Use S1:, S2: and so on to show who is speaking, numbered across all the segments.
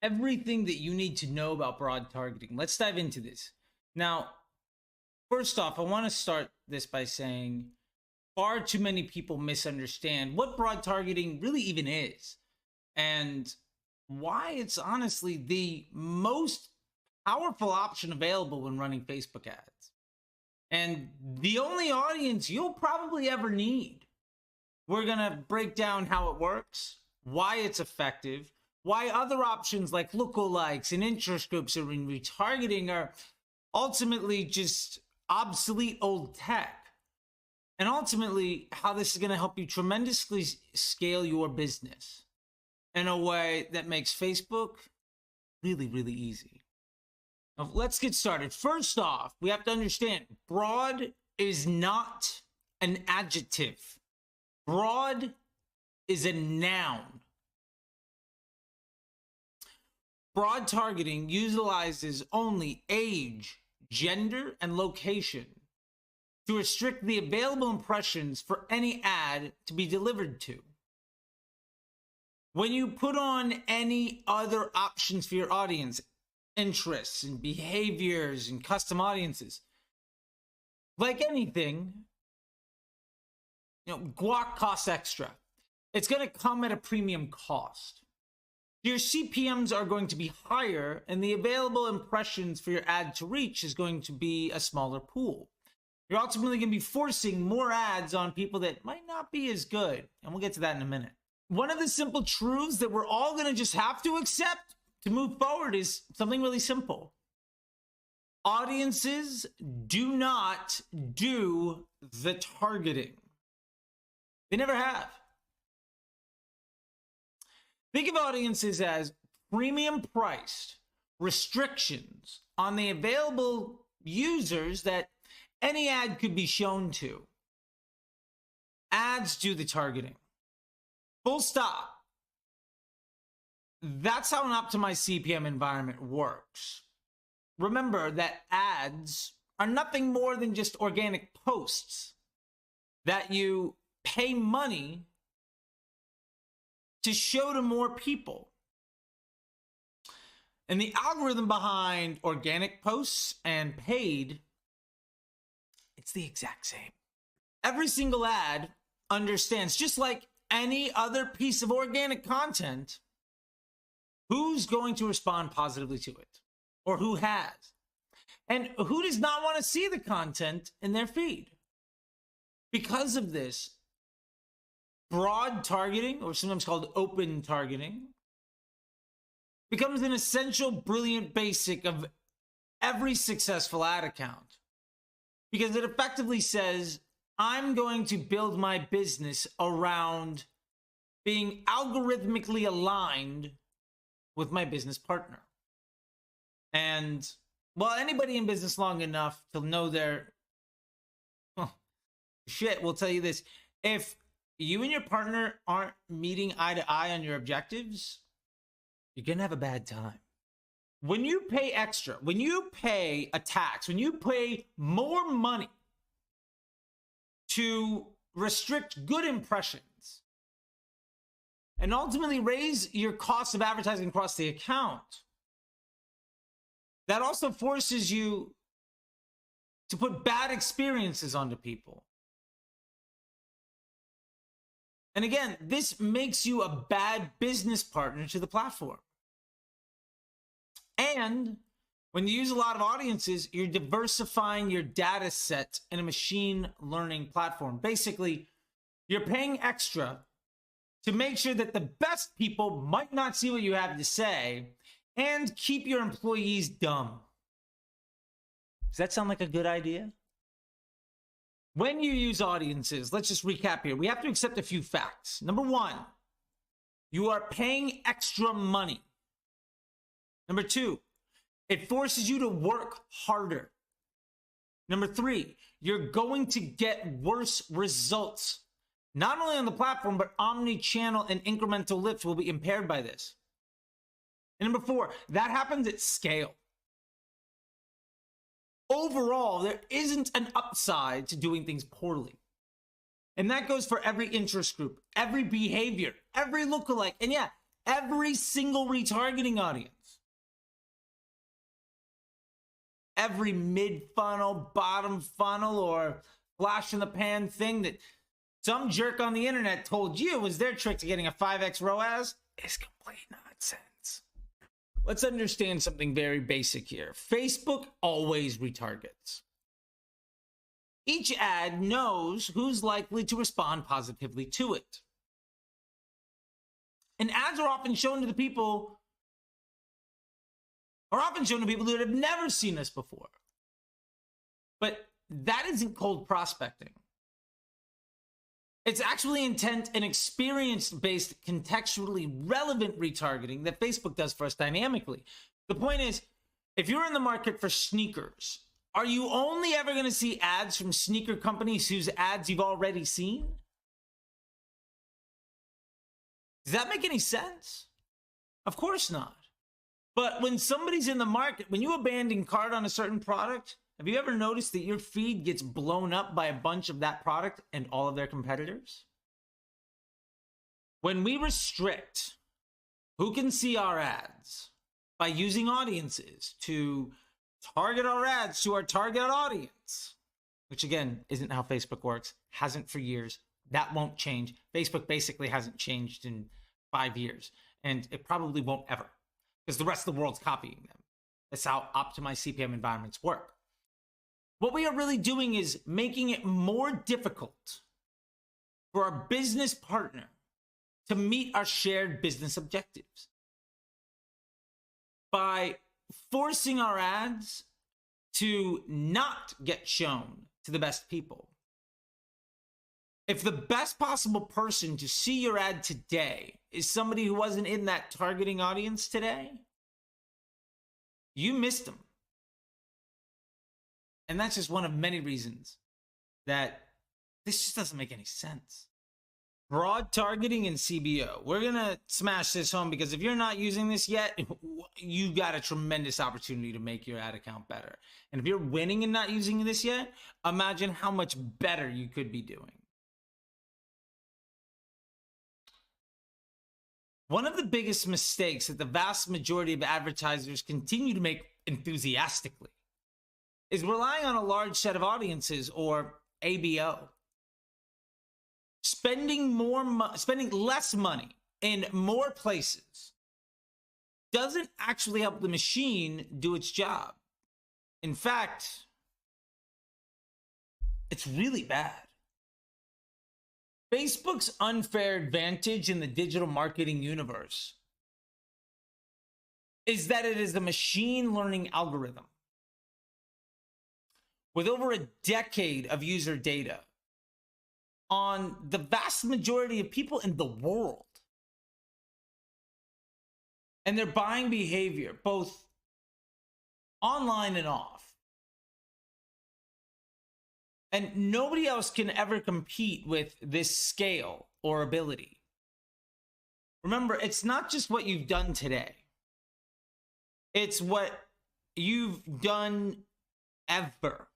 S1: everything that you need to know about broad targeting. Let's dive into this. Now, first off, I want to start this by saying far too many people misunderstand what broad targeting really even is and why it's honestly the most powerful option available when running Facebook ads. And the only audience you'll probably ever need. We're going to break down how it works, why it's effective, why other options like lookalikes and interest groups and retargeting are ultimately just obsolete old tech. And ultimately, how this is going to help you tremendously scale your business in a way that makes Facebook really, really easy. Now, let's get started. First off, we have to understand broad is not an adjective. Broad is a noun. Broad targeting utilizes only age, gender, and location to restrict the available impressions for any ad to be delivered to. When you put on any other options for your audience, interests and behaviors and custom audiences, like anything, guac costs extra. It's going to come at a premium cost. Your CPMs are going to be higher, and the available impressions for your ad to reach is going to be a smaller pool. You're ultimately going to be forcing more ads on people that might not be as good, and we'll get to that in a minute. One of the simple truths that we're all going to just have to accept to move forward is something really simple. Audiences do not do the targeting. They never have. Think of audiences as premium priced restrictions on the available users that any ad could be shown to. Ads do the targeting. Full stop. That's how an optimized CPM environment works. Remember that ads are nothing more than just organic posts that you pay money to show to more people. And the algorithm behind organic posts and paid, it's the exact same. Every single ad understands, just like any other piece of organic content, who's going to respond positively to it, or who has, and who does not want to see the content in their feed. Because of this, broad targeting, or sometimes called open targeting, becomes an essential, brilliant basic of every successful ad account, because it effectively says, I'm going to build my business around being algorithmically aligned with my business partner. And, well, anybody in business long enough to know their shit will tell you this. If you and your partner aren't meeting eye to eye on your objectives, you're going to have a bad time. When you pay extra, when you pay a tax, when you pay more money to restrict good impressions and ultimately raise your cost of advertising across the account, that also forces you to put bad experiences onto people. And again, this makes you a bad business partner to the platform. And when you use a lot of audiences, you're diversifying your data set in a machine learning platform. Basically, you're paying extra to make sure that the best people might not see what you have to say and keep your employees dumb. Does that sound like a good idea? When you use audiences, let's just recap here. We have to accept a few facts. Number one, you are paying extra money. Number two, it forces you to work harder. Number three, you're going to get worse results. Not only on the platform, but omni-channel and incremental lift will be impaired by this. And number four, that happens at scale. Overall, there isn't an upside to doing things poorly. And that goes for every interest group, every behavior, every lookalike, and yeah, Every single retargeting audience. Every mid-funnel, bottom funnel, or flash in the pan thing that some jerk on the internet told you was their trick to getting a 5x ROAS is complete nonsense. Let's understand something very basic here. Facebook always retargets. Each ad knows who's likely to respond positively to it. And ads are often shown to people that have never seen this before. But that isn't cold prospecting. It's actually intent and experience-based, contextually relevant retargeting that Facebook does for us dynamically. The point is, if you're in the market for sneakers, are you only ever going to see ads from sneaker companies whose ads you've already seen? Does that make any sense? Of course not. But when somebody's in the market, when you abandon cart on a certain product, have you ever noticed that your feed gets blown up by a bunch of that product and all of their competitors? When we restrict who can see our ads by using audiences to target our ads to our target audience, which again, isn't how Facebook works, hasn't for years, that won't change. Facebook basically hasn't changed in 5 years, and it probably won't ever, because the rest of the world's copying them. That's how optimized CPM environments work. What we are really doing is making it more difficult for our business partner to meet our shared business objectives by forcing our ads to not get shown to the best people. If the best possible person to see your ad today is somebody who wasn't in that targeting audience today, you missed them. And that's just one of many reasons that this just doesn't make any sense. Broad targeting and CBO. We're going to smash this home because if you're not using this yet, you've got a tremendous opportunity to make your ad account better. And if you're winning and not using this yet, imagine how much better you could be doing. One of the biggest mistakes that the vast majority of advertisers continue to make enthusiastically is relying on a large set of audiences, or ABO. Spending less money in more places doesn't actually help the machine do its job. In fact, it's really bad. Facebook's unfair advantage in the digital marketing universe is that it is a machine learning algorithm with over a decade of user data on the vast majority of people in the world and their buying behavior, both online and off. And nobody else can ever compete with this scale or ability. Remember, it's not just what you've done today. It's what you've done ever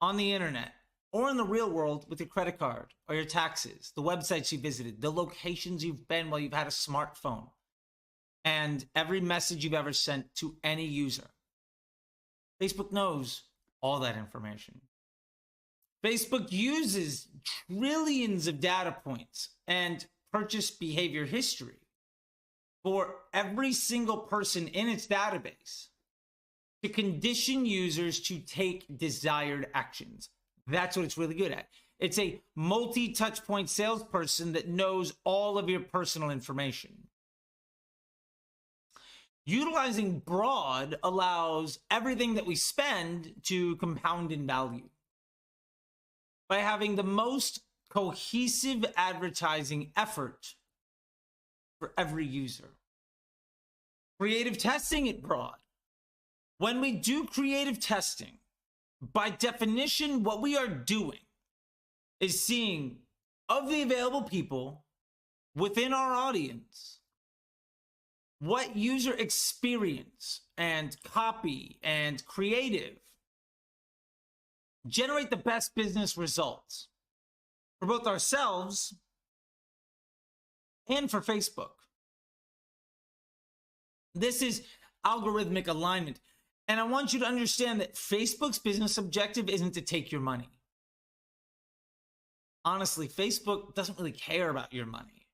S1: on the internet or in the real world with your credit card or your taxes, the websites you visited, the locations you've been while you've had a smartphone, and every message you've ever sent to any user. Facebook knows all that information. Facebook uses trillions of data points and purchase behavior history for every single person in its database to condition users to take desired actions. That's what it's really good at. It's a multi-touch point salesperson that knows all of your personal information. Utilizing broad allows everything that we spend to compound in value by having the most cohesive advertising effort for every user. Creative testing at broad. When we do creative testing, by definition, what we are doing is seeing of the available people within our audience, what user experience and copy and creative generate the best business results for both ourselves and for Facebook. This is algorithmic alignment. And I want you to understand that Facebook's business objective isn't to take your money. Honestly, Facebook doesn't really care about your money.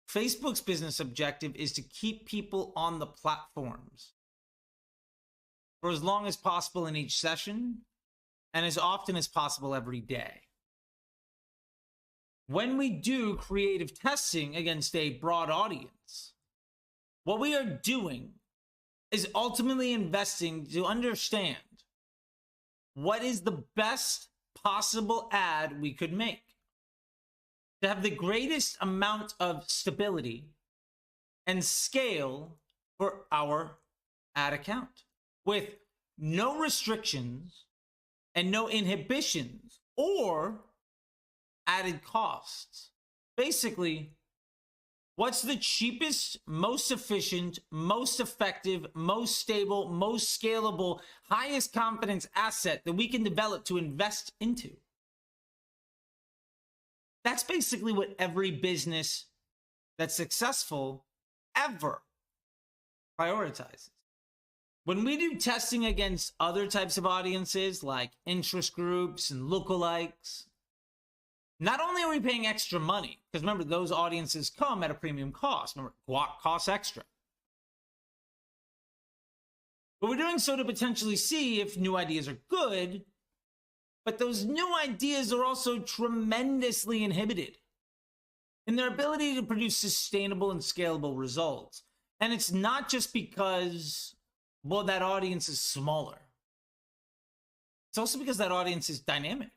S1: Facebook's business objective is to keep people on the platforms for as long as possible in each session and as often as possible every day. When we do creative testing against a broad audience, what we are doing is ultimately investing to understand what is the best possible ad we could make to have the greatest amount of stability and scale for our ad account with no restrictions and no inhibitions or added costs. Basically, what's the cheapest, most efficient, most effective, most stable, most scalable, highest confidence asset that we can develop to invest into? That's basically what every business that's successful ever prioritizes. When we do testing against other types of audiences like interest groups and lookalikes, not only are we paying extra money, because remember, those audiences come at a premium cost. Remember, guac costs extra. But we're doing so to potentially see if new ideas are good, but those new ideas are also tremendously inhibited in their ability to produce sustainable and scalable results. And it's not just because, well, that audience is smaller. It's also because that audience is dynamic.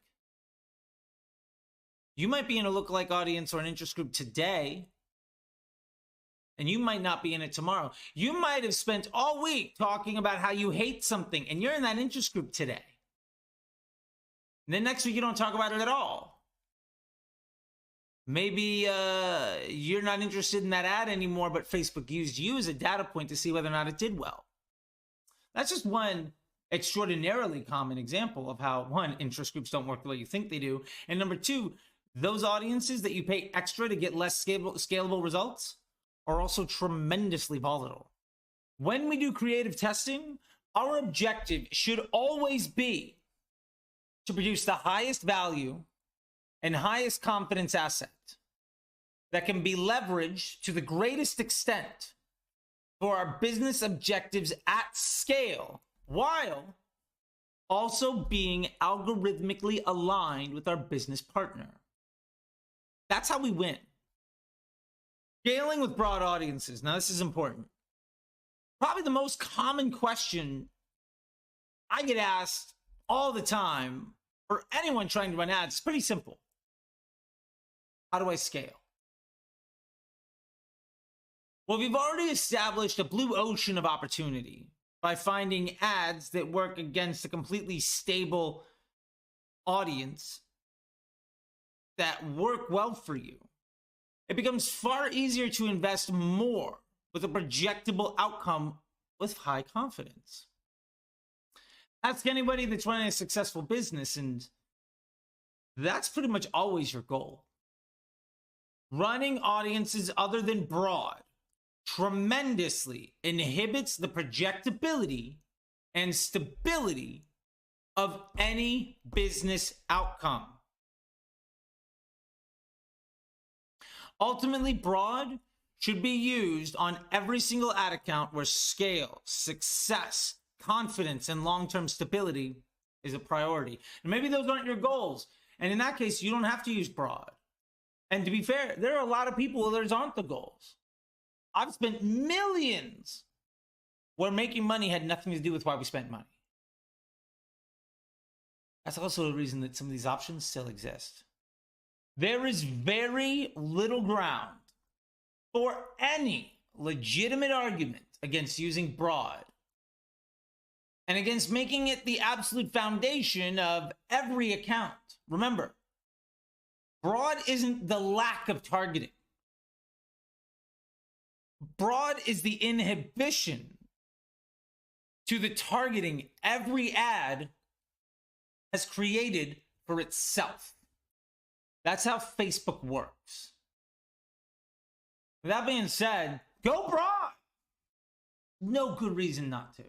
S1: You might be in a lookalike audience or an interest group today, and you might not be in it tomorrow. You might have spent all week talking about how you hate something, and you're in that interest group today. And then next week, you don't talk about it at all. Maybe you're not interested in that ad anymore, but Facebook used you as a data point to see whether or not it did well. That's just one extraordinarily common example of how, one, interest groups don't work the way you think they do, and number two, those audiences that you pay extra to get less scalable results are also tremendously volatile. When we do creative testing, our objective should always be to produce the highest value and highest confidence asset that can be leveraged to the greatest extent for our business objectives at scale, while also being algorithmically aligned with our business partner. That's how we win. Scaling with broad audiences. Now, this is important. Probably the most common question I get asked all the time for anyone trying to run ads is pretty simple. How do I scale? Well, we've already established a blue ocean of opportunity by finding ads that work against a completely stable audience that work well for you. It becomes far easier to invest more with a projectable outcome with high confidence. Ask anybody that's running a successful business, and that's pretty much always your goal. Running audiences other than broad tremendously inhibits the projectability and stability of any business outcome. Ultimately, broad should be used on every single ad account where scale, success, confidence, and long-term stability is a priority. And maybe those aren't your goals. And in that case, you don't have to use broad. And to be fair, there are a lot of people where those aren't the goals. I've spent millions where making money had nothing to do with why we spent money. That's also the reason that some of these options still exist. There is very little ground for any legitimate argument against using broad and against making it the absolute foundation of every account. Remember, broad isn't the lack of targeting. Broad is the inhibition to the targeting every ad has created for itself. That's how Facebook works. With that being said, Go broad. No good reason not to.